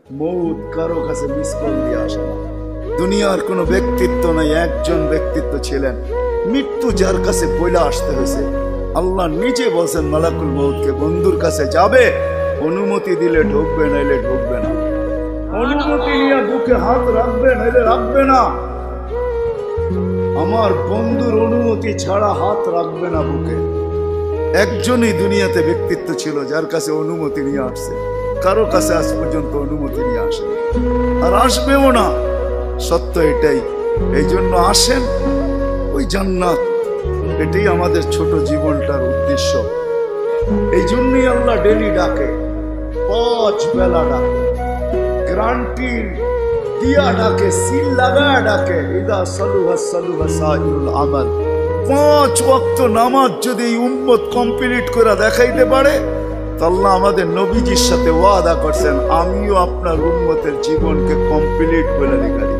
মৌত কারো কাছে মিস কল দিয়ে আসে না। দুনিয়ার কোনো ব্যক্তিত্ব নাই, একজন ব্যক্তিত্ব ছিলেন, মৃত্যু যার কাছে বইলা আসতে হয়েছে। আল্লাহ নিজে বলছেন মালাকুল মৌতকে, বন্ধুর কাছে যাবে, অনুমতি দিলে ঢুকবে, নাইলে ঢুকবে না। অনুমতি নিয়ে বুকে হাত রাখবে, নাইলে রাখবে না। আমার বন্ধুর অনুমতি ছাড়া হাত রাখবে না বুকে। একজনই দুনিয়াতে ব্যক্তিত্ব ছিল যার কাছে অনুমতি নিয়ে আসছে, কারো কাছে আজ পর্যন্ত অনুমতি নিয়ে আসে আর আসবেও না। সত্য এটাই। এই জন্য আসেন, ওই জান্নাত, এটাই আমাদের ছোট জীবনটার উদ্দেশ্য। এই জন্যই আল্লাহ ডেলি ডাকে, 5 বেলা ডাকে, গ্যারান্টি দিয়া ডাকে, সিল লাগা ডাকে। ইদা সালুহা সালুহা সাইরুল আমাল। 5 ওয়াক্ত নামাজ যদি এই উম্মত কমপ্লিট করে দেখাইতে পারে, তো আল্লাহ আমাদের নবীজির সাথে ওয়াদা করছেন, আমিও আপনার উম্মতের জীবনকে কমপ্লিট করে দেখাই।